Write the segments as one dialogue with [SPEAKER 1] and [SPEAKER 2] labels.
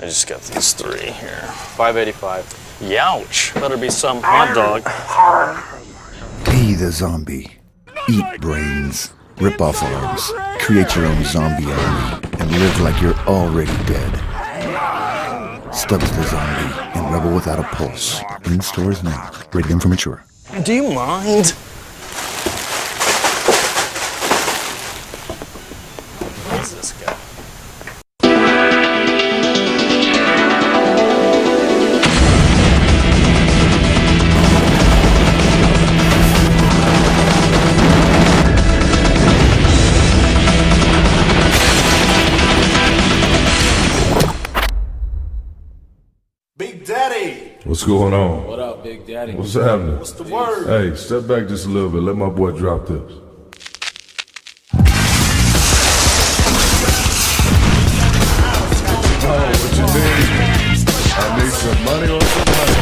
[SPEAKER 1] I just got these three here.
[SPEAKER 2] $5.85.
[SPEAKER 1] Youch! Better be some hot dog.
[SPEAKER 3] Be the zombie. Eat brains. Rip off arms. Create your own zombie army. And live like you're already dead. Stubbs the Zombie and Rebel Without a Pulse. In stores now. Rated M for mature.
[SPEAKER 1] Do you mind? What is this guy?
[SPEAKER 4] Big Daddy!
[SPEAKER 5] What's going on?
[SPEAKER 4] What up, Big Daddy?
[SPEAKER 5] What's happening?
[SPEAKER 4] What's the word?
[SPEAKER 5] Hey, step back just a little bit. Let my boy drop this. Oh, what you need? I need some money or some money.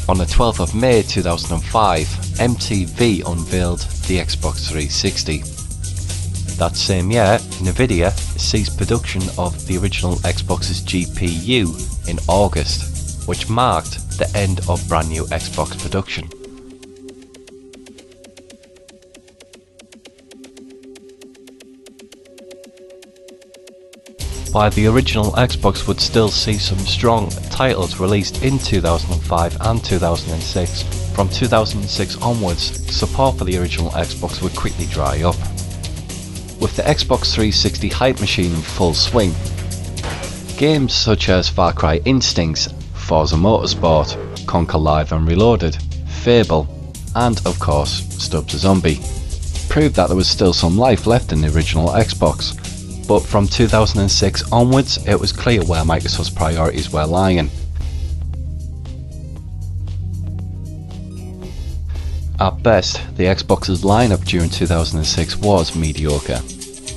[SPEAKER 6] On the 12th of May 2005, MTV unveiled the Xbox 360. That same year, Nvidia ceased production of the original Xbox's GPU in August, which marked the end of brand new Xbox production. While the original Xbox would still see some strong titles released in 2005 and 2006, from 2006 onwards, support for the original Xbox would quickly dry up. With the Xbox 360 hype machine in full swing, games such as Far Cry Instincts, Forza Motorsport, Conquer Live and Reloaded, Fable, and of course Stubbs the Zombie, proved that there was still some life left in the original Xbox. but from 2006 onwards it was clear where Microsoft's priorities were lying. At best, the Xbox's lineup during 2006 was mediocre.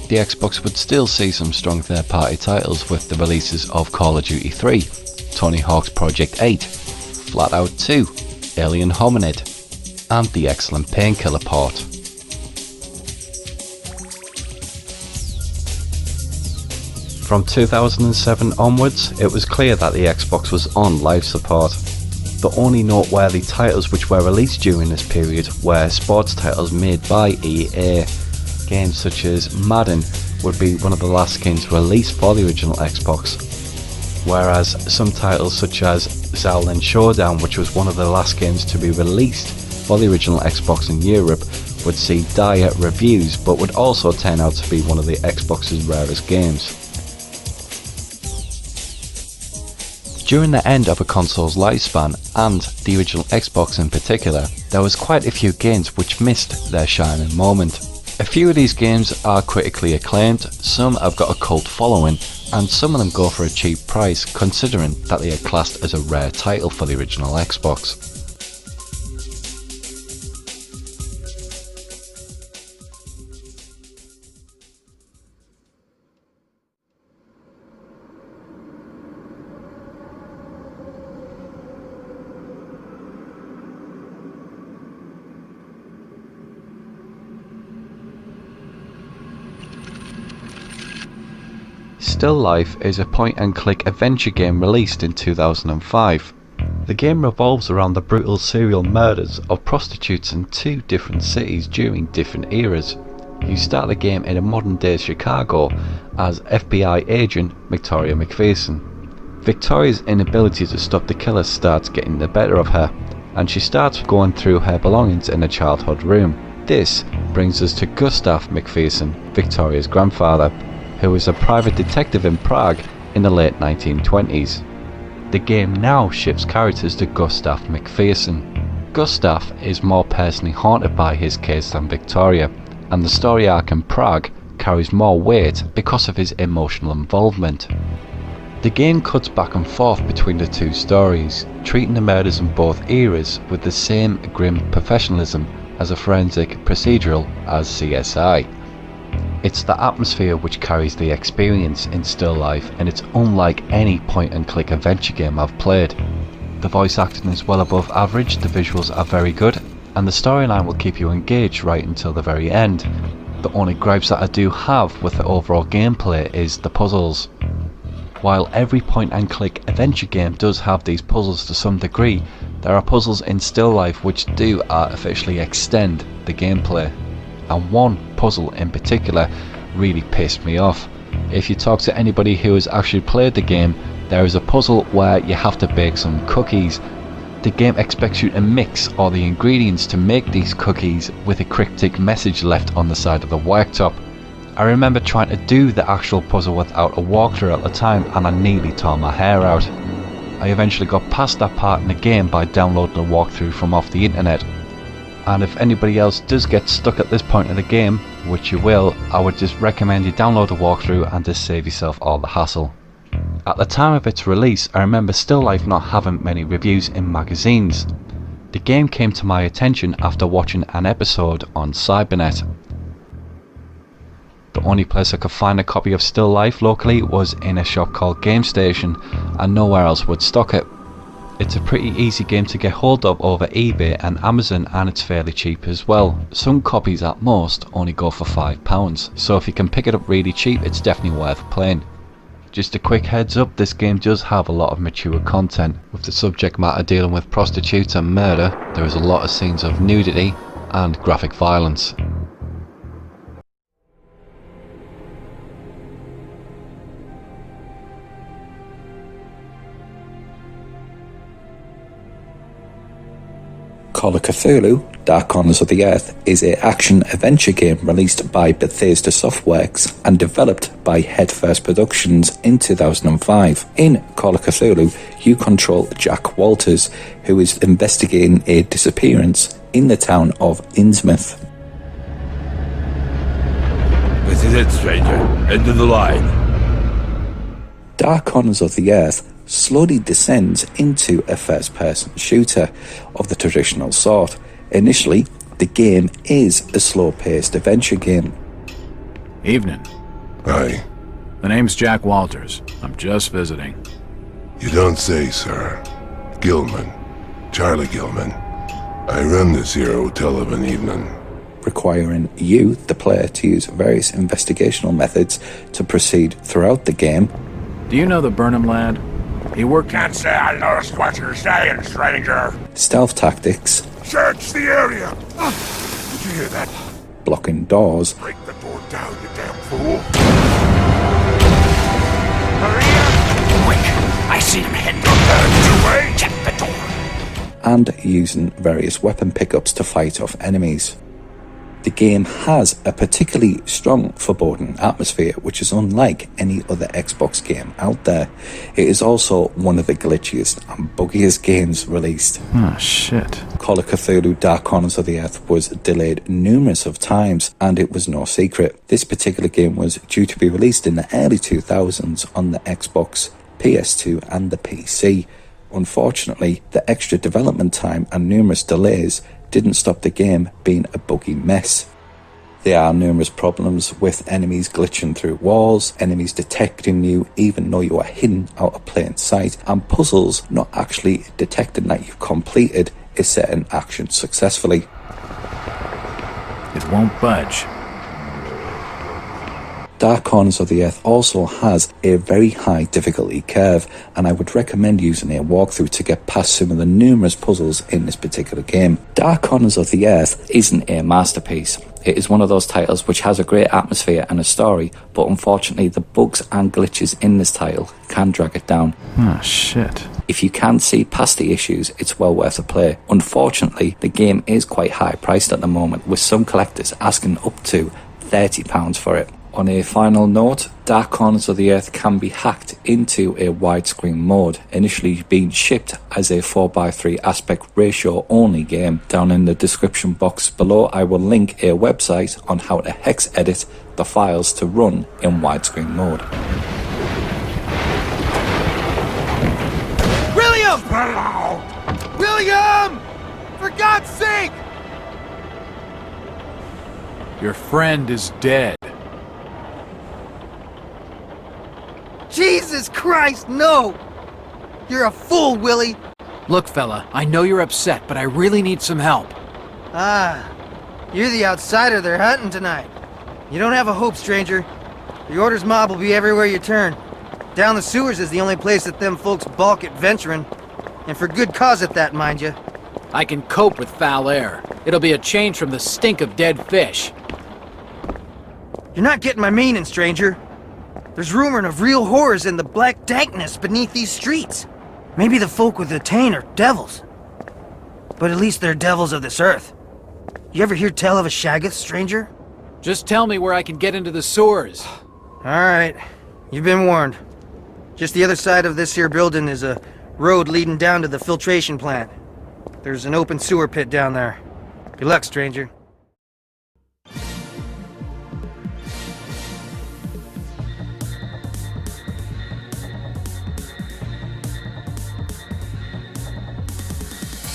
[SPEAKER 6] The Xbox would still see some strong third-party titles with the releases of Call of Duty 3, Tony Hawk's Project 8, Flat Out 2, Alien Hominid, and the excellent Painkiller port. From 2007 onwards, it was clear that the Xbox was on life support. The only noteworthy titles which were released during this period were sports titles made by EA. Games such as Madden would be one of the last games released for the original Xbox, whereas some titles such as Shaolin Showdown, which was one of the last games to be released for the original Xbox in Europe, would see dire reviews but would also turn out to be one of the Xbox's rarest games. During the end of a console's lifespan, and the original Xbox in particular, there was quite a few games which missed their shining moment. A few of these games are critically acclaimed, some have got a cult following, and some of them go for a cheap price considering that they are classed as a rare title for the original Xbox. Still Life is a point-and-click adventure game released in 2005. The game revolves around the brutal serial murders of prostitutes in two different cities during different eras. You start the game in a modern-day Chicago as FBI agent Victoria McPherson. Victoria's inability to stop the killer starts getting the better of her, and she starts going through her belongings in a childhood room. This brings us to Gustav McPherson, Victoria's grandfather, who was a private detective in Prague in the late 1920s. The game now shifts characters to Gustav McPherson. Gustav is more personally haunted by his case than Victoria, and the story arc in Prague carries more weight because of his emotional involvement. The game cuts back and forth between the two stories, treating the murders in both eras with the same grim professionalism as a forensic procedural as CSI. It's the atmosphere which carries the experience in Still Life, and it's unlike any point-and-click adventure game I've played. The voice acting is well above average, the visuals are very good, and the storyline will keep you engaged right until the very end. The only gripes that I do have with the overall gameplay is the puzzles. While every point-and-click adventure game does have these puzzles to some degree, there are puzzles in Still Life which do artificially extend the gameplay. And one puzzle in particular really pissed me off. If you talk to anybody who has actually played the game, there is a puzzle where you have to bake some cookies. The game expects you to mix all the ingredients to make these cookies with a cryptic message left on the side of the worktop. I remember trying to do the actual puzzle without a walkthrough at the time, and I nearly tore my hair out. I eventually got past that part in the game by downloading a walkthrough from off the internet. And if anybody else does get stuck at this point of the game, which you will, I would just recommend you download a walkthrough and just save yourself all the hassle. At the time of its release, I remember Still Life not having many reviews in magazines. The game came to my attention after watching an episode on Cybernet. The only place I could find a copy of Still Life locally was in a shop called GameStation, and nowhere else would stock it. It's a pretty easy game to get hold of over eBay and Amazon, and it's fairly cheap as well. Some copies at most only go for £5, so if you can pick it up really cheap, it's definitely worth playing. Just a quick heads up, this game does have a lot of mature content. With the subject matter dealing with prostitutes and murder, there is a lot of scenes of nudity and graphic violence.
[SPEAKER 2] Colicthulu, Dark Corners of the Earth is an action-adventure game released by Bethesda Softworks and developed by Headfirst Productions in 2005. In Colicthulu, you control Jack Walters, who is investigating a disappearance in the town of Innsmouth.
[SPEAKER 5] This is it, stranger. Into the line.
[SPEAKER 2] Dark Corners of the Earth slowly descends into a first-person shooter of the traditional sort. Initially, the game is a slow-paced adventure game.
[SPEAKER 7] Evening.
[SPEAKER 5] Aye.
[SPEAKER 7] The name's Jack Walters. I'm just visiting.
[SPEAKER 5] You don't say, sir. Gilman. Charlie Gilman. I run this here hotel of an evening.
[SPEAKER 2] Requiring you, the player, to use various investigational methods to proceed throughout the game.
[SPEAKER 7] Do you know the Burnham lad? He worked...
[SPEAKER 5] Can't say I noticed what you're saying, stranger.
[SPEAKER 2] Stealth tactics.
[SPEAKER 5] Search the area. Did you hear that?
[SPEAKER 2] Blocking doors.
[SPEAKER 5] Break the door down, you damn fool.
[SPEAKER 8] Quick! I see him heading.
[SPEAKER 5] Away.
[SPEAKER 8] Check the door.
[SPEAKER 2] And using various weapon pickups to fight off enemies. The game has a particularly strong foreboding atmosphere, which is unlike any other Xbox game out there. It is also one of the glitchiest and buggiest games released.
[SPEAKER 7] Oh, shit.
[SPEAKER 2] Colicthulu Dark Corners of the Earth was delayed numerous of times, and it was no secret. This particular game was due to be released in the early 2000s on the Xbox, PS2 and the PC. Unfortunately, the extra development time and numerous delays didn't stop the game being a buggy mess. There are numerous problems with enemies glitching through walls, enemies detecting you even though you are hidden out of plain sight, and puzzles not actually detecting that you've completed a certain action successfully.
[SPEAKER 7] It won't budge.
[SPEAKER 2] Dark Corners of the Earth also has a very high difficulty curve, and I would recommend using a walkthrough to get past some of the numerous puzzles in this particular game. Dark Corners of the Earth isn't a masterpiece. It is one of those titles which has a great atmosphere and a story, but unfortunately the bugs and glitches in this title can drag it down.
[SPEAKER 7] Oh, shit.
[SPEAKER 2] If you can see past the issues, it's well worth a play. Unfortunately, the game is quite high priced at the moment, with some collectors asking up to £30 for it. On a final note, Dark Corners of the Earth can be hacked into a widescreen mode, initially being shipped as a 4:3 aspect ratio only game. Down in the description box below, I will link a website on how to hex edit the files to run in widescreen mode.
[SPEAKER 8] William! William! For God's sake!
[SPEAKER 7] Your friend is dead.
[SPEAKER 8] Jesus Christ, no! You're a fool, Willie!
[SPEAKER 9] Look, fella, I know you're upset, but I really need some help.
[SPEAKER 8] Ah, you're the outsider they're hunting tonight. You don't have a hope, stranger. The Order's mob will be everywhere you turn. Down the sewers is the only place that them folks balk at venturing. And for good cause at that, mind you.
[SPEAKER 9] I can cope with foul air. It'll be a change from the stink of dead fish.
[SPEAKER 8] You're not getting my meaning, stranger. There's rumoring of real horrors in the black dankness beneath these streets. Maybe the folk with the Tain are devils. But at least they're devils of this earth. You ever hear tell of a Shaggoth, stranger?
[SPEAKER 9] Just tell me where I can get into the sewers.
[SPEAKER 8] Alright, you've been warned. Just the other side of this here building is a road leading down to the filtration plant. There's an open sewer pit down there. Good luck, stranger.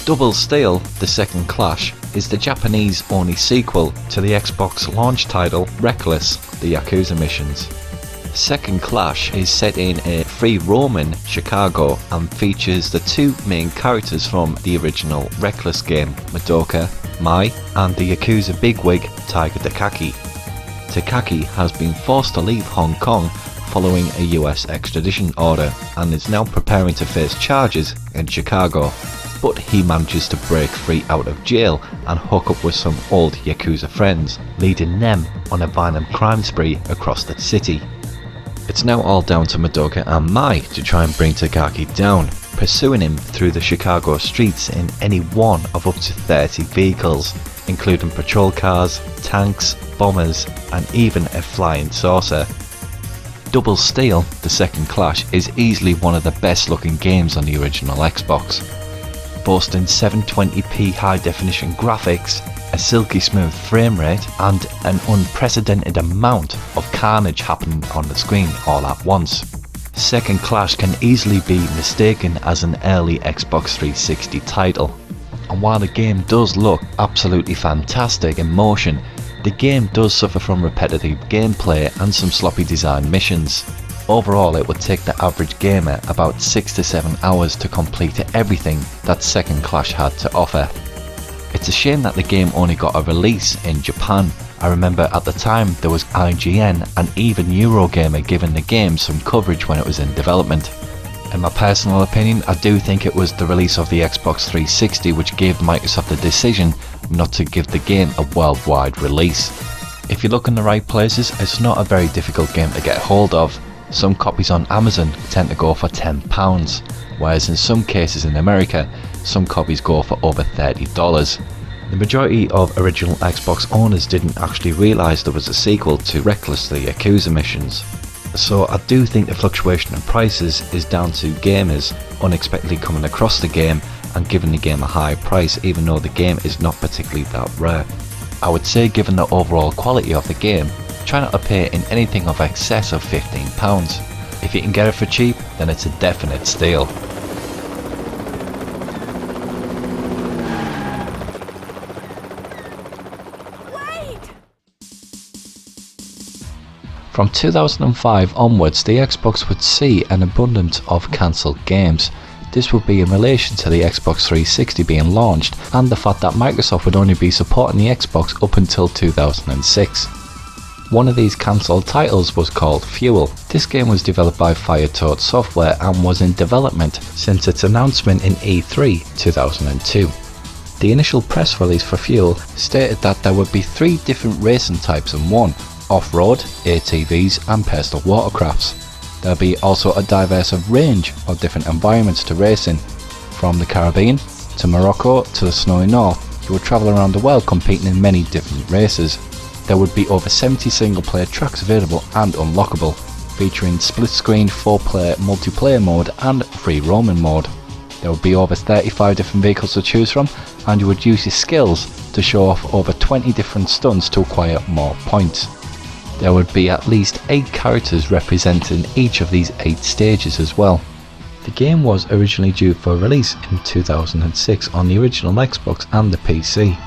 [SPEAKER 6] Double Steel, The Second Clash, is the Japanese-only sequel to the Xbox launch title Reckless, The Yakuza Missions. Second Clash is set in a free-roaming Chicago and features the two main characters from the original Reckless game, Madoka, Mai, and the Yakuza bigwig Tiger Takaki. Takaki has been forced to leave Hong Kong following a US extradition order and is now preparing to face charges in Chicago. But he manages to break free out of jail and hook up with some old Yakuza friends, leading them on a violent crime spree across the city. It's now all down to Madoka and Mai to try and bring Takaki down, pursuing him through the Chicago streets in any one of up to 30 vehicles, including patrol cars, tanks, bombers, and even a flying saucer. Double Steel, The Second Clash, is easily one of the best looking games on the original Xbox. Boasting 720p high definition graphics, a silky smooth frame rate, and an unprecedented amount of carnage happening on the screen all at once. Second Clash can easily be mistaken as an early Xbox 360 title, and while the game does look absolutely fantastic in motion, the game does suffer from repetitive gameplay and some sloppy design missions. Overall, it would take the average gamer about 6 to 7 hours to complete everything that Second Clash had to offer. It's a shame that the game only got a release in Japan. I remember at the time there was IGN and even Eurogamer giving the game some coverage when it was in development. In my personal opinion, I do think it was the release of the Xbox 360 which gave Microsoft the decision not to give the game a worldwide release. If you look in the right places, it's not a very difficult game to get hold of. Some copies on Amazon tend to go for £10, whereas in some cases in America, some copies go for over $30. The majority of original Xbox owners didn't actually realise there was a sequel to Recklessly Yakuza missions. So I do think the fluctuation in prices is down to gamers unexpectedly coming across the game and giving the game a high price even though the game is not particularly that rare. I would say given the overall quality of the game, try not to pay in anything of excess of £15. If you can get it for cheap, then it's a definite steal. From 2005 onwards, the Xbox would see an abundance of cancelled games. This would be in relation to the Xbox 360 being launched and the fact that Microsoft would only be supporting the Xbox up until 2006. One of these cancelled titles was called Fuel. This game was developed by Firetoad Software and was in development since its announcement in E3 2002. The initial press release for Fuel stated that there would be 3 different racing types in one: off-road, ATVs and personal watercrafts. There'll be also a diverse range of different environments to race in. From the Caribbean to Morocco to the snowy north, you will travel around the world competing in many different races. There would be over 70 single-player tracks available and unlockable, featuring split-screen 4-player multiplayer mode and free roaming mode. There would be over 35 different vehicles to choose from, and you would use your skills to show off over 20 different stunts to acquire more points. There would be at least 8 characters representing each of these 8 stages as well. The game was originally due for release in 2006 on the original Xbox and the PC.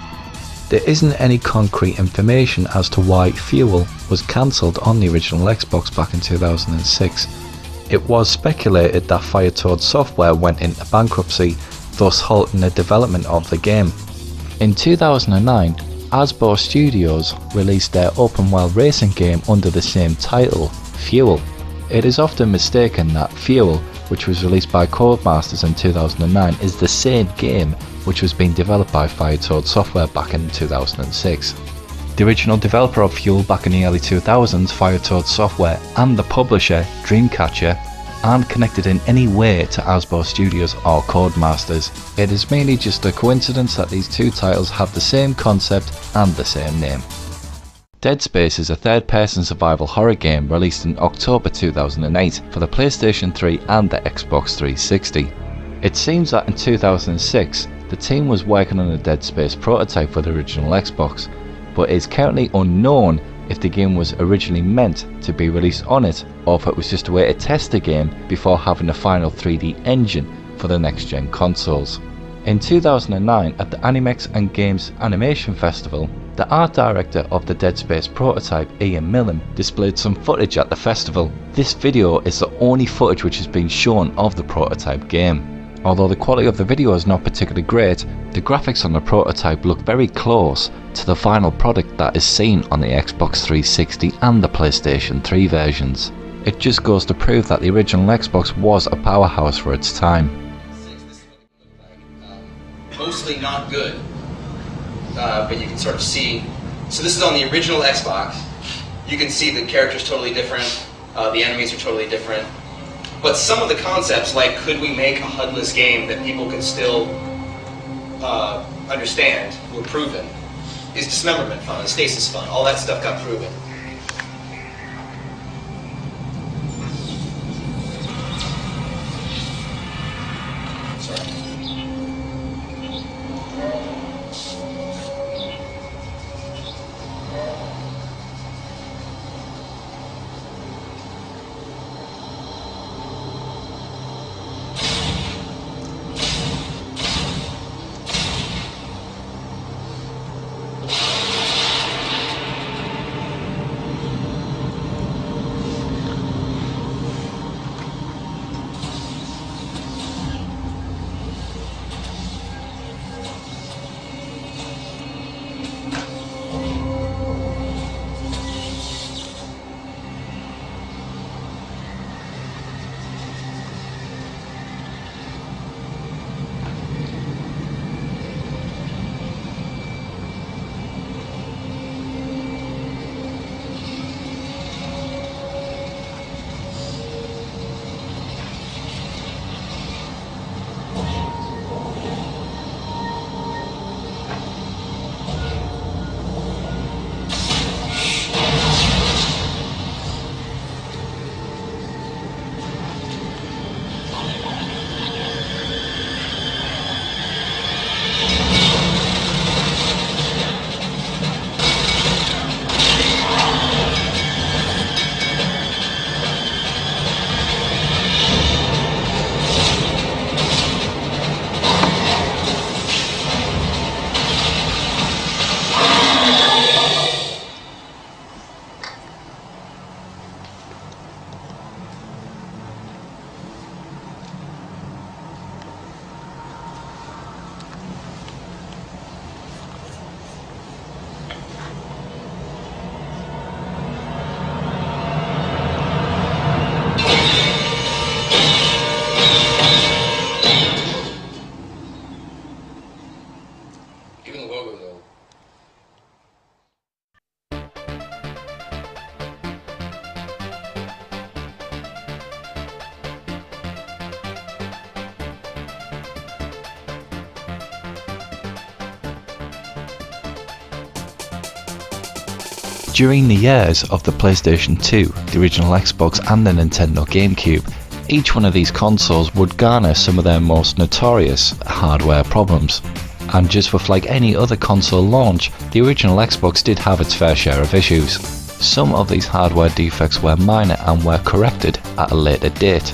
[SPEAKER 6] There isn't any concrete information as to why Fuel was cancelled on the original Xbox back in 2006. It was speculated that Firetoad Software went into bankruptcy, thus halting the development of the game. In 2009, Asbo Studios released their open world racing game under the same title, Fuel. It is often mistaken that Fuel, which was released by Codemasters in 2009, is the same game which was being developed by Firetoad Software back in 2006. The original developer of Fuel back in the early 2000s, Firetoad Software, and the publisher, Dreamcatcher, aren't connected in any way to Asbo Studios or Codemasters. It is mainly just a coincidence that these two titles have the same concept and the same name. Dead Space is a third-person survival horror game released in October 2008 for the PlayStation 3 and the Xbox 360. It seems that in 2006, the team was working on a Dead Space prototype for the original Xbox, but it is currently unknown if the game was originally meant to be released on it or if it was just a way to test the game before having a final 3D engine for the next gen consoles. In 2009 at the Animex and Games Animation Festival, the art director of the Dead Space prototype, Ian Millen, displayed some footage at the festival. This video is the only footage which has been shown of the prototype game. Although the quality of the video is not particularly great, the graphics on the prototype look very close to the final product that is seen on the Xbox 360 and the PlayStation 3 versions. It just goes to prove that the original Xbox was a powerhouse for its time.
[SPEAKER 10] Mostly not good, but you can sort of see. So this is on the original Xbox. You can see the characters totally different, the enemies are totally different. But some of the concepts, like could we make a HUD-less game that people could still understand, were proven. Is dismemberment fun? Is stasis fun? All that stuff got proven. Sorry.
[SPEAKER 6] During the years of the PlayStation 2, the original Xbox and the Nintendo GameCube, each one of these consoles would garner some of their most notorious hardware problems. And just with like any other console launch, the original Xbox did have its fair share of issues. Some of these hardware defects were minor and were corrected at a later date.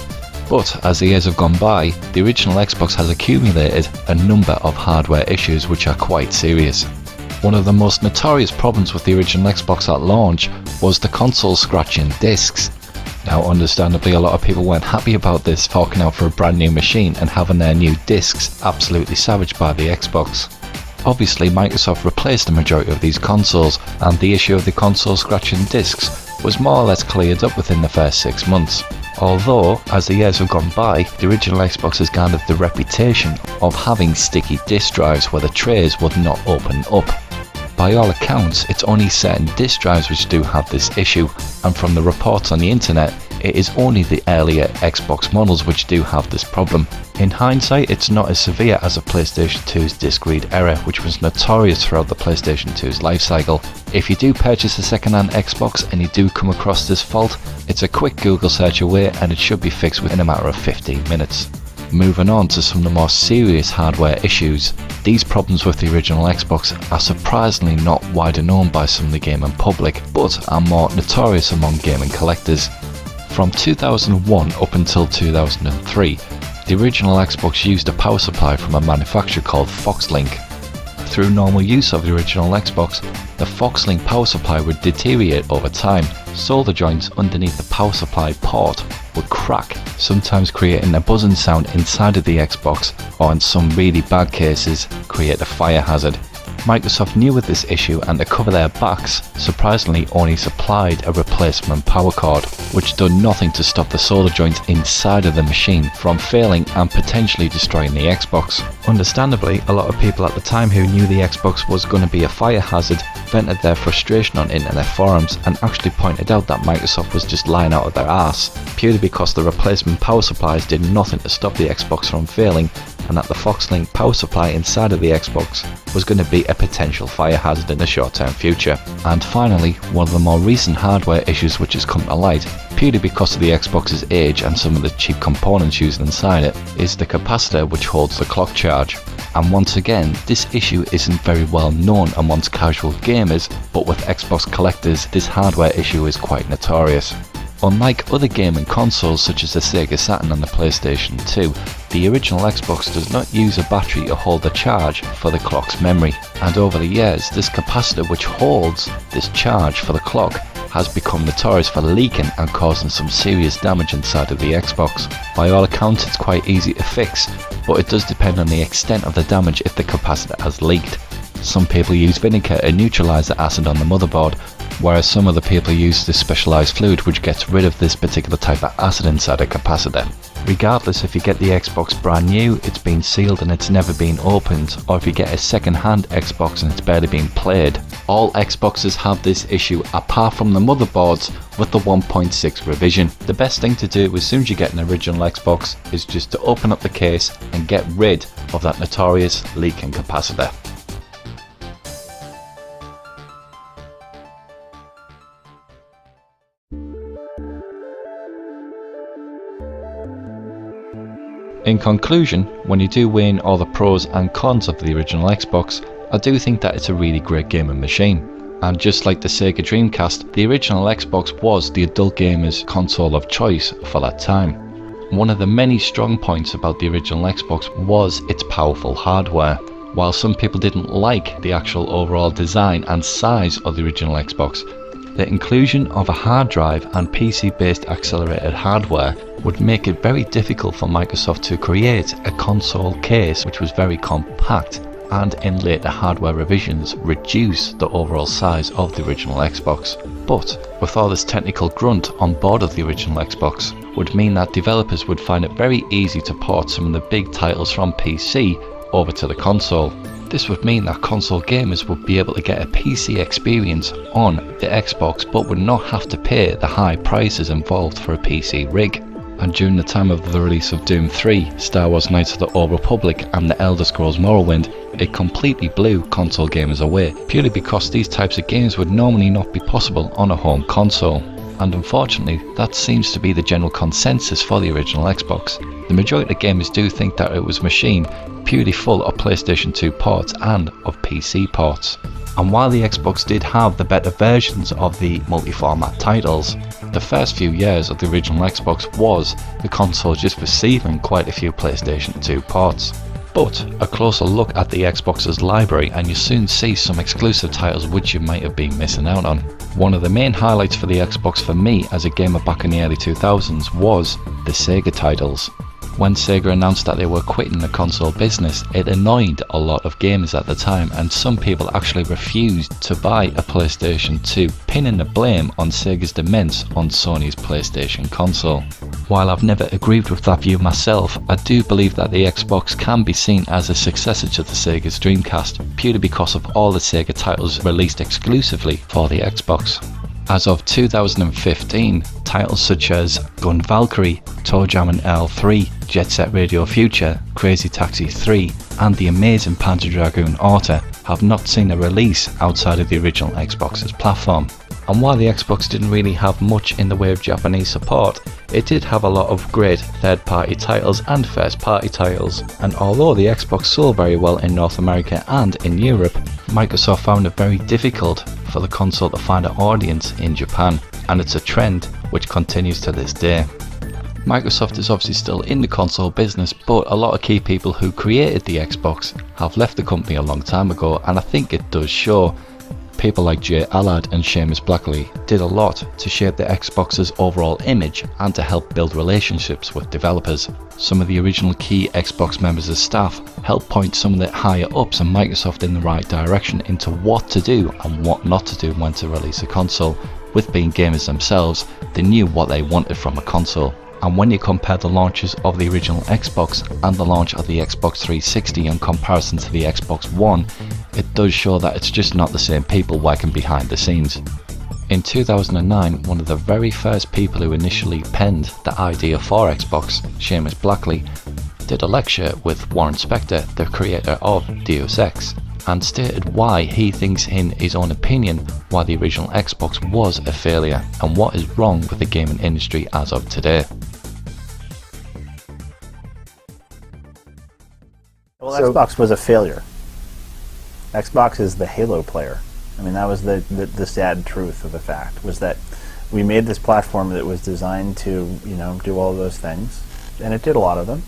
[SPEAKER 6] But as the years have gone by, the original Xbox has accumulated a number of hardware issues which are quite serious. One of the most notorious problems with the original Xbox at launch was the console scratching discs. Now understandably a lot of people weren't happy about this, forking out for a brand new machine and having their new discs absolutely savaged by the Xbox. Obviously Microsoft replaced the majority of these consoles, and the issue of the console scratching discs was more or less cleared up within the first 6 months. Although, as the years have gone by, the original Xbox has garnered the reputation of having sticky disk drives where the trays would not open up. By all accounts, it's only certain disk drives which do have this issue, and from the reports on the internet, it is only the earlier Xbox models which do have this problem. In hindsight, it's not as severe as a PlayStation 2's disk read error, which was notorious throughout the PlayStation 2's lifecycle. If you do purchase a second-hand Xbox and you do come across this fault, it's a quick Google search away and it should be fixed within a matter of 15 minutes. Moving on to some of the more serious hardware issues, these problems with the original Xbox are surprisingly not widely known by some of the gaming public, but are more notorious among gaming collectors. From 2001 up until 2003, the original Xbox used a power supply from a manufacturer called Foxlink. Through normal use of the original Xbox, the Foxlink power supply would deteriorate over time. Solder joints underneath the power supply port would crack, sometimes creating a buzzing sound inside of the Xbox, or in some really bad cases, create a fire hazard. Microsoft knew of this issue, and to cover their backs, surprisingly only supplied a replacement power cord, which did nothing to stop the solder joints inside of the machine from failing and potentially destroying the Xbox. Understandably, a lot of people at the time who knew the Xbox was going to be a fire hazard vented their frustration on internet forums and actually pointed out that Microsoft was just lying out of their arse, purely because the replacement power supplies did nothing to stop the Xbox from failing, and that the Foxlink power supply inside of the Xbox was going to be a potential fire hazard in the short-term future. And finally, one of the more recent hardware issues which has come to light, purely because of the Xbox's age and some of the cheap components used inside it, is the capacitor which holds the clock charge. And once again, this issue isn't very well known amongst casual gamers, but with Xbox collectors, this hardware issue is quite notorious. Unlike other gaming consoles such as the Sega Saturn and the PlayStation 2, the original Xbox does not use a battery to hold the charge for the clock's memory, and over the years this capacitor which holds this charge for the clock has become notorious for leaking and causing some serious damage inside of the Xbox. By all accounts it's quite easy to fix, but it does depend on the extent of the damage if the capacitor has leaked. Some people use vinegar to neutralise the acid on the motherboard, whereas some other people use this specialised fluid which gets rid of this particular type of acid inside a capacitor. Regardless if you get the Xbox brand new, it's been sealed and it's never been opened, or if you get a second-hand Xbox and it's barely been played, all Xboxes have this issue apart from the motherboards with the 1.6 revision. The best thing to do as soon as you get an original Xbox is just to open up the case and get rid of that notorious leaking capacitor. In conclusion, when you do weigh in all the pros and cons of the original Xbox, I do think that it's a really great gaming machine. And just like the Sega Dreamcast, the original Xbox was the adult gamer's console of choice for that time. One of the many strong points about the original Xbox was its powerful hardware. While some people didn't like the actual overall design and size of the original Xbox, the inclusion of a hard drive and PC-based accelerated hardware would make it very difficult for Microsoft to create a console case which was very compact, and in later hardware revisions reduce the overall size of the original Xbox. But with all this technical grunt on board of the original Xbox would mean that developers would find it very easy to port some of the big titles from PC over to the console. This would mean that console gamers would be able to get a PC experience on the Xbox but would not have to pay the high prices involved for a PC rig. and during the time of the release of Doom 3, Star Wars Knights of the Old Republic and The Elder Scrolls Morrowind, it completely blew console gamers away, purely because these types of games would normally not be possible on a home console. And unfortunately, that seems to be the general consensus for the original Xbox. The majority of gamers do think that it was a machine purely full of PlayStation 2 ports and of PC ports. And while the Xbox did have the better versions of the multi-format titles, the first few years of the original Xbox was the console just receiving quite a few PlayStation 2 ports. But a closer look at the Xbox's library and you soon see some exclusive titles which you might have been missing out on. One of the main highlights for the Xbox for me as a gamer back in the early 2000s was the Sega titles. When Sega announced that they were quitting the console business, it annoyed a lot of gamers at the time, and some people actually refused to buy a PlayStation 2, pinning the blame on Sega's demise on Sony's PlayStation console. While I've never agreed with that view myself, I do believe that the Xbox can be seen as a successor to the Sega's Dreamcast, purely because of all the Sega titles released exclusively for the Xbox. As of 2015, titles such as Gun Valkyrie, Toe Jammin' L3, Jet Set Radio Future, Crazy Taxi 3 and the amazing Panzer Dragoon Auto have not seen a release outside of the original Xbox's platform. And while the Xbox didn't really have much in the way of Japanese support, it did have a lot of great third-party titles and first-party titles. And although the Xbox sold very well in North America and in Europe, Microsoft found it very difficult for the console to find an audience in Japan, and it's a trend which continues to this day. Microsoft is obviously still in the console business, but a lot of key people who created the Xbox have left the company a long time ago, and I think it does show. People like Jay Allard and Seamus Blackley did a lot to shape the Xbox's overall image and to help build relationships with developers. Some of the original key Xbox members of staff helped point some of the higher ups in Microsoft in the right direction into what to do and what not to do when to release a console. With being gamers themselves, they knew what they wanted from a console. And when you compare the launches of the original Xbox and the launch of the Xbox 360 in comparison to the Xbox One, it does show that it's just not the same people working behind the scenes. In 2009, one of the very first people who initially penned the idea for Xbox, Seamus Blackley, did a lecture with Warren Spector, the creator of Deus Ex, and stated why he thinks in his own opinion why the original Xbox was a failure and what is wrong with the gaming industry as of today.
[SPEAKER 11] Well, Xbox was a failure. Xbox is the Halo player. I mean, that was the sad truth of the fact, was that we made this platform that was designed to, do all of those things, and it did a lot of them,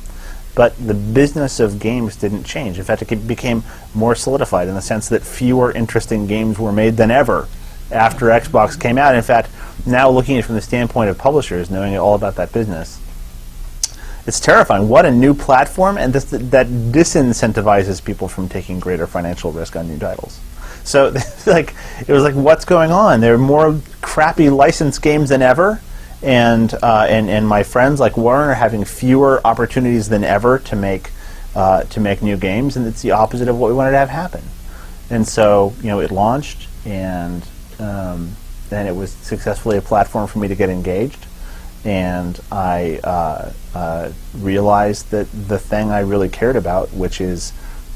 [SPEAKER 11] but the business of games didn't change. In fact, it became more solidified in the sense that fewer interesting games were made than ever after Xbox came out. In fact, now looking at it from the standpoint of publishers, knowing all about that business, it's terrifying. What a new platform, and that disincentivizes people from taking greater financial risk on new titles. So, it was like, what's going on? There are more crappy licensed games than ever, and my friends like Warren are having fewer opportunities than ever to make new games, and it's the opposite of what we wanted to have happen. And so, it launched, and then it was successfully a platform for me to get engaged. And I realized that the thing I really cared about, which is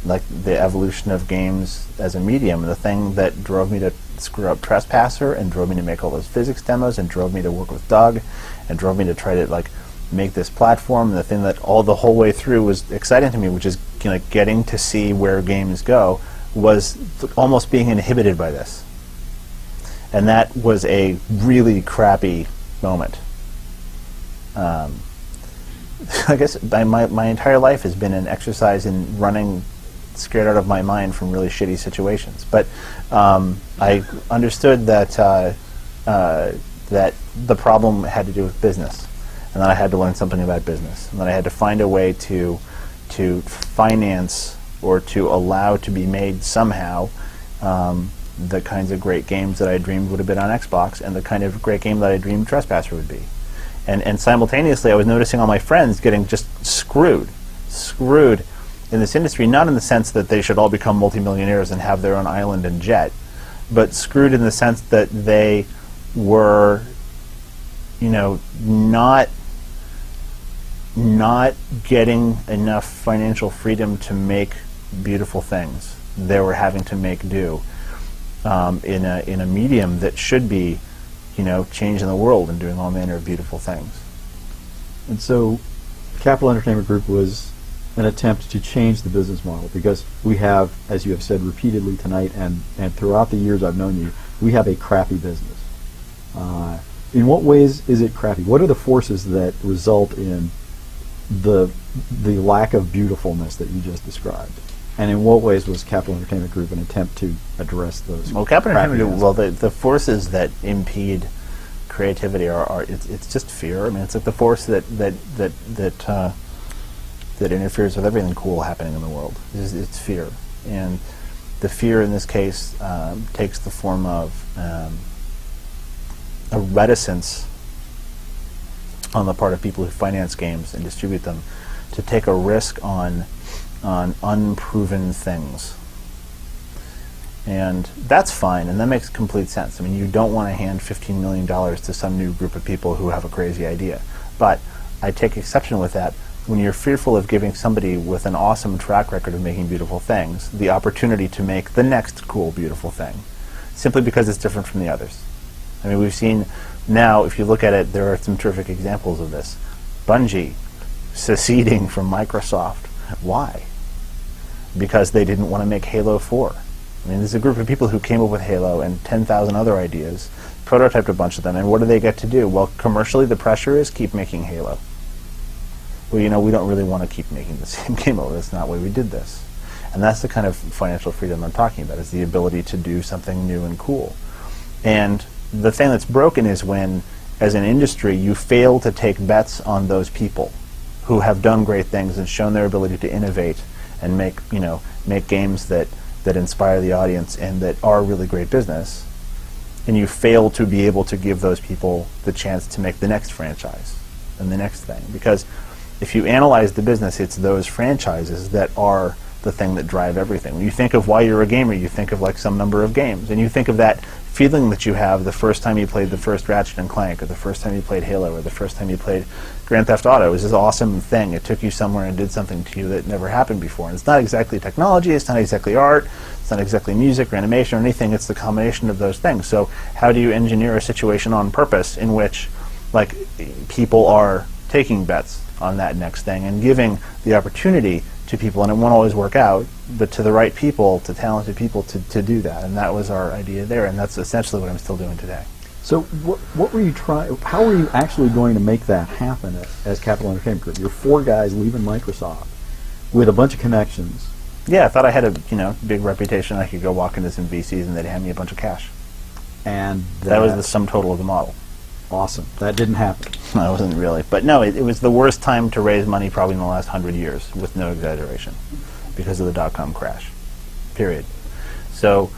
[SPEAKER 11] like the evolution of games as a medium, the thing that drove me to screw up Trespasser and drove me to make all those physics demos and drove me to work with Doug and drove me to try to make this platform, and the thing that the whole way through was exciting to me, which is getting to see where games go, was almost being inhibited by this. And that was a really crappy moment. I guess my entire life has been an exercise in running scared out of my mind from really shitty situations. But I understood that that the problem had to do with business, and that I had to learn something about business, and that I had to find a way to finance or to allow to be made somehow the kinds of great games that I dreamed would have been on Xbox, and the kind of great game that I dreamed Trespasser would be. And simultaneously, I was noticing all my friends getting just screwed in this industry, not in the sense that they should all become multimillionaires and have their own island and jet, but screwed in the sense that they were, not not getting enough financial freedom to make beautiful things. They were having to make do in a medium that should be, changing the world and doing all manner of beautiful things.
[SPEAKER 12] And so Capital Entertainment Group was an attempt to change the business model, because we have, as you have said repeatedly tonight and throughout the years I've known you, we have a crappy business. In what ways is it crappy? What are the forces that result in the lack of beautifulness that you just described? And in what ways was Capital Entertainment Group an attempt to address those?
[SPEAKER 11] Well, Capital Entertainment Group, the forces that impede creativity are it's just fear. I mean, it's like the force that interferes with everything cool happening in the world. It's fear, and the fear in this case takes the form of a reticence on the part of people who finance games and distribute them to take a risk on unproven things. And that's fine, and that makes complete sense. I mean, you don't want to hand $15 million to some new group of people who have a crazy idea. But I take exception with that when you're fearful of giving somebody with an awesome track record of making beautiful things the opportunity to make the next cool, beautiful thing, simply because it's different from the others. I mean, we've seen now, if you look at it, there are some terrific examples of this. Bungie seceding from Microsoft. Why? Because they didn't want to make Halo 4. I mean, there's a group of people who came up with Halo and 10,000 other ideas, prototyped a bunch of them, and what do they get to do? Well, commercially, the pressure is keep making Halo. Well, we don't really want to keep making the same game over. That's not why we did this. And that's the kind of financial freedom I'm talking about, is the ability to do something new and cool. And the thing that's broken is when, as an industry, you fail to take bets on those people who have done great things and shown their ability to innovate and make games that inspire the audience and that are really great business, and you fail to be able to give those people the chance to make the next franchise and the next thing. Because if you analyze the business, it's those franchises that are the thing that drive everything. When you think of why you're a gamer, you think of like some number of games, and you think of that feeling that you have the first time you played the first Ratchet & Clank, or the first time you played Halo, or the first time you played Grand Theft Auto. It was this awesome thing. It took you somewhere and did something to you that never happened before. And it's not exactly technology, it's not exactly art, it's not exactly music or animation or anything, it's the combination of those things. So how do you engineer a situation on purpose in which people are taking bets on that next thing and giving the opportunity to people, and it won't always work out, but to the right people, to talented people to do that. And that was our idea there, and that's essentially what I'm still doing today.
[SPEAKER 12] So what were you trying, how were you actually going to make that happen as Capital Entertainment Group? You're 4 guys leaving Microsoft with a bunch of connections.
[SPEAKER 11] Yeah, I thought I had a big reputation. I could go walk into some VCs and they'd hand me a bunch of cash.
[SPEAKER 12] And
[SPEAKER 11] that was the sum total of the model.
[SPEAKER 12] Awesome. That didn't happen.
[SPEAKER 11] No, it wasn't really. But no, it was the worst time to raise money probably in the last 100 years, with no exaggeration, because of the dot-com crash, period. So,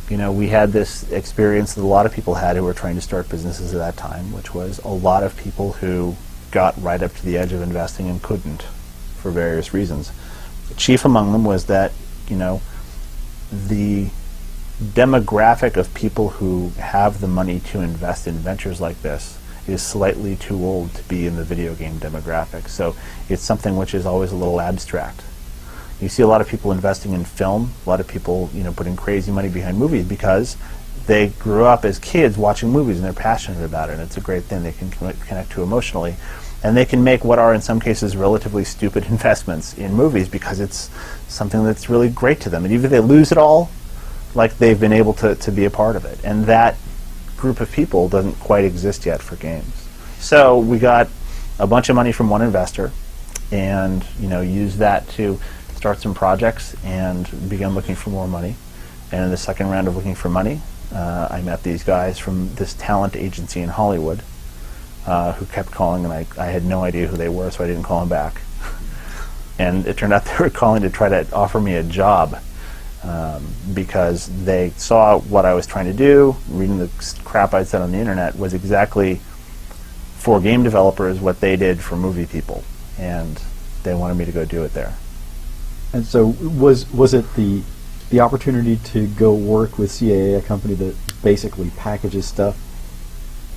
[SPEAKER 11] we had this experience that a lot of people had who were trying to start businesses at that time, which was a lot of people who got right up to the edge of investing and couldn't for various reasons. Chief among them was that, the demographic of people who have the money to invest in ventures like this is slightly too old to be in the video game demographic. So it's something which is always a little abstract. You see a lot of people investing in film, a lot of people putting crazy money behind movies because they grew up as kids watching movies and they're passionate about it, and it's a great thing they can connect to emotionally. And they can make what are in some cases relatively stupid investments in movies because it's something that's really great to them. And even if they lose it all, they've been able to be a part of it. And that group of people doesn't quite exist yet for games. So we got a bunch of money from one investor and used that to start some projects and began looking for more money. And in the second round of looking for money, I met these guys from this talent agency in Hollywood who kept calling, and I had no idea who they were, so I didn't call them back. And it turned out they were calling to try to offer me a job. Because they saw what I was trying to do, reading the crap I'd said on the internet was exactly for game developers what they did for movie people, and they wanted me to go do it there.
[SPEAKER 12] And so was it the opportunity to go work with CAA, a company that basically packages stuff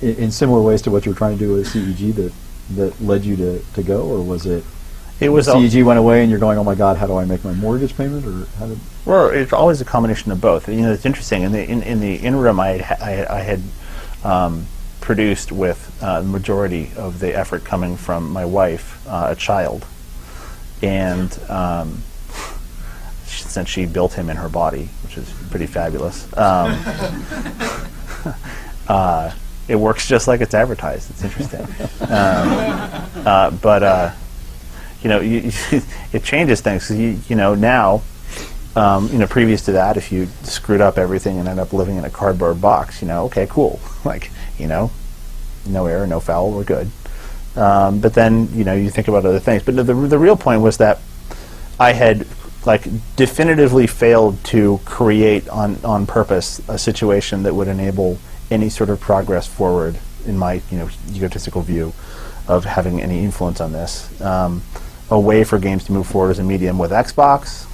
[SPEAKER 12] in similar ways to what you were trying to do with CEG, that led you to go, or was it?
[SPEAKER 11] It was
[SPEAKER 12] CEG went away, and you're going, oh my God, how do I make my mortgage payment, or how did?
[SPEAKER 11] Well, it's always a combination of both. You know, it's interesting. In the interim, I had produced with the majority of the effort coming from my wife, a child, and since she built him in her body, which is pretty fabulous. It works just like it's advertised. It's interesting, but you know, it changes things. You know, now, you know, previous to that, if you screwed up everything and ended up living in a cardboard box, you know, okay, cool. Like, you know, no error, no foul, we're good. But then, you know, you think about other things. But the real point was that I had, like, definitively failed to create on purpose a situation that would enable any sort of progress forward in my, you know, egotistical view of having any influence on this. A way for games to move forward as a medium with Xbox,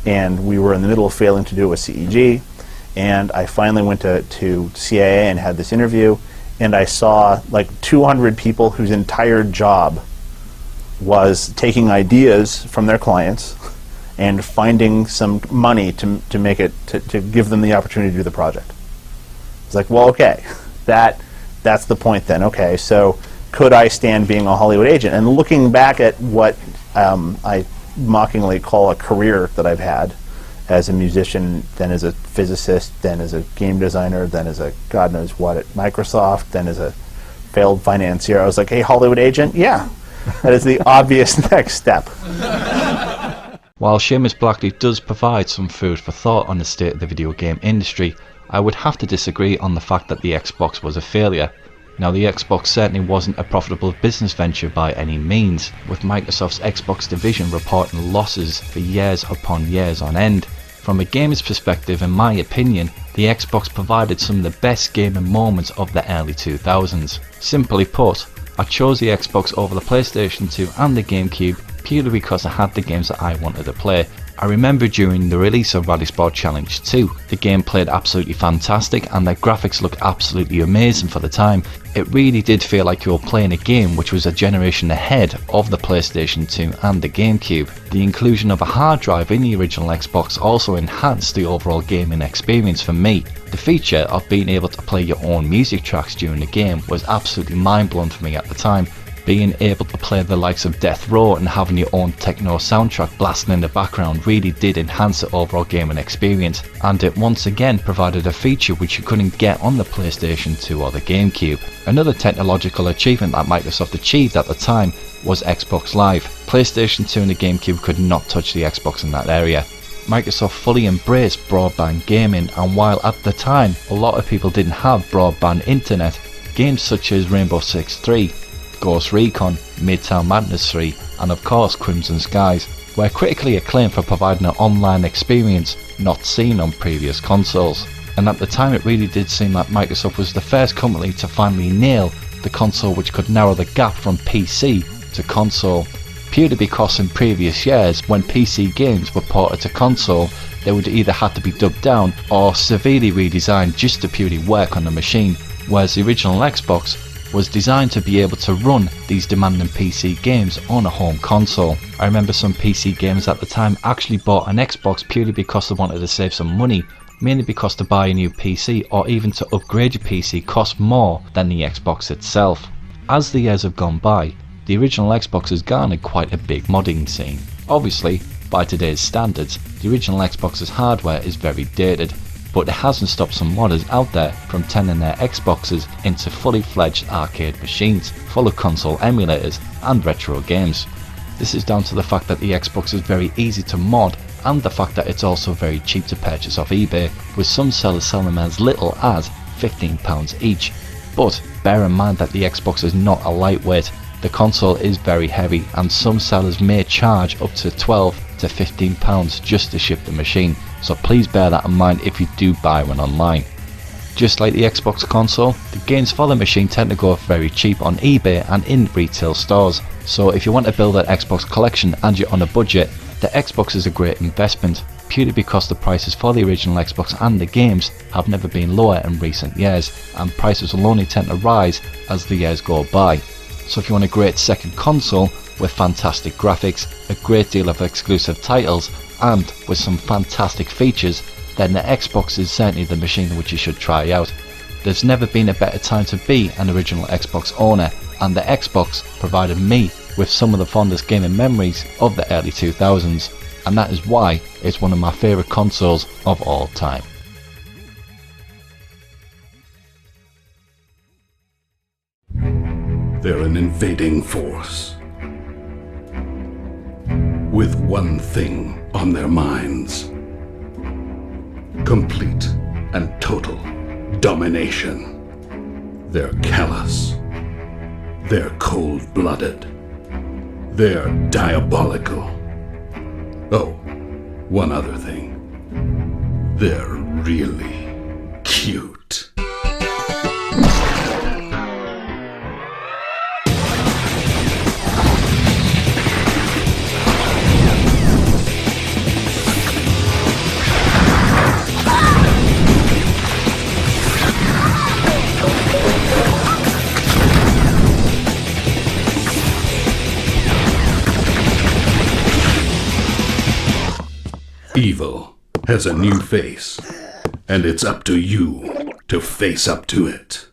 [SPEAKER 11] and we were in the middle of failing to do it with CEG, and I finally went to CAA and had this interview, and I saw like 200 people whose entire job was taking ideas from their clients and finding some money to make it, to give them the opportunity to do the project. It's like, well, okay, that's the point then. Okay, so could I stand being a Hollywood agent? And looking back at what I mockingly call a career that I've had as a musician, then as a physicist, then as a game designer, then as a God knows what at Microsoft, then as a failed financier, I was like, hey, Hollywood agent? Yeah, that is the obvious next step.
[SPEAKER 6] While Seamus Blackley does provide some food for thought on the state of the video game industry, I would have to disagree on the fact that the Xbox was a failure. Now, the Xbox certainly wasn't a profitable business venture by any means, with Microsoft's Xbox division reporting losses for years upon years on end. From a gamer's perspective, in my opinion, the Xbox provided some of the best gaming moments of the early 2000s. Simply put, I chose the Xbox over the PlayStation 2 and the GameCube purely because I had the games that I wanted to play. I remember during the release of Rally Sport Challenge 2, the game played absolutely fantastic and the graphics looked absolutely amazing for the time. It really did feel like you were playing a game which was a generation ahead of the PlayStation 2 and the GameCube. The inclusion of a hard drive in the original Xbox also enhanced the overall gaming experience for me. The feature of being able to play your own music tracks during the game was absolutely mind-blowing for me at the time. Being able to play the likes of Death Row and having your own techno soundtrack blasting in the background really did enhance the overall gaming experience, and it once again provided a feature which you couldn't get on the PlayStation 2 or the GameCube. Another technological achievement that Microsoft achieved at the time was Xbox Live. PlayStation 2 and the GameCube could not touch the Xbox in that area. Microsoft fully embraced broadband gaming, and while at the time a lot of people didn't have broadband internet, games such as Rainbow Six 3, Ghost Recon, Midtown Madness 3, and of course Crimson Skies, were critically acclaimed for providing an online experience not seen on previous consoles. And at the time it really did seem like Microsoft was the first company to finally nail the console which could narrow the gap from PC to console, purely because in previous years when PC games were ported to console, they would either have to be dubbed down or severely redesigned just to purely work on the machine, whereas the original Xbox was designed to be able to run these demanding PC games on a home console. I remember some PC gamers at the time actually bought an Xbox purely because they wanted to save some money, mainly because to buy a new PC or even to upgrade your PC cost more than the Xbox itself. As the years have gone by, the original Xbox has garnered quite a big modding scene. Obviously, by today's standards, the original Xbox's hardware is very dated, but it hasn't stopped some modders out there from turning their Xboxes into fully fledged arcade machines, full of console emulators and retro games. This is down to the fact that the Xbox is very easy to mod and the fact that it's also very cheap to purchase off eBay, with some sellers selling them as little as £15 each. But bear in mind that the Xbox is not a lightweight, the console is very heavy and some sellers may charge up to £12 to £15 just to ship the machine, so please bear that in mind if you do buy one online. Just like the Xbox console, the games for the machine tend to go very cheap on eBay and in retail stores, so if you want to build an Xbox collection and you're on a budget, the Xbox is a great investment, purely because the prices for the original Xbox and the games have never been lower in recent years, and prices will only tend to rise as the years go by. So if you want a great second console with fantastic graphics, a great deal of exclusive titles, and with some fantastic features, then the Xbox is certainly the machine which you should try out. There's never been a better time to be an original Xbox owner, and the Xbox provided me with some of the fondest gaming memories of the early 2000s, and that is why it's one of my favourite consoles of all time.
[SPEAKER 13] They're an invading force, with one thing on their minds: complete and total domination. They're callous, they're cold-blooded, they're diabolical. Oh, one other thing: they're really cute. Evil has a new face, and it's up to you to face up to it.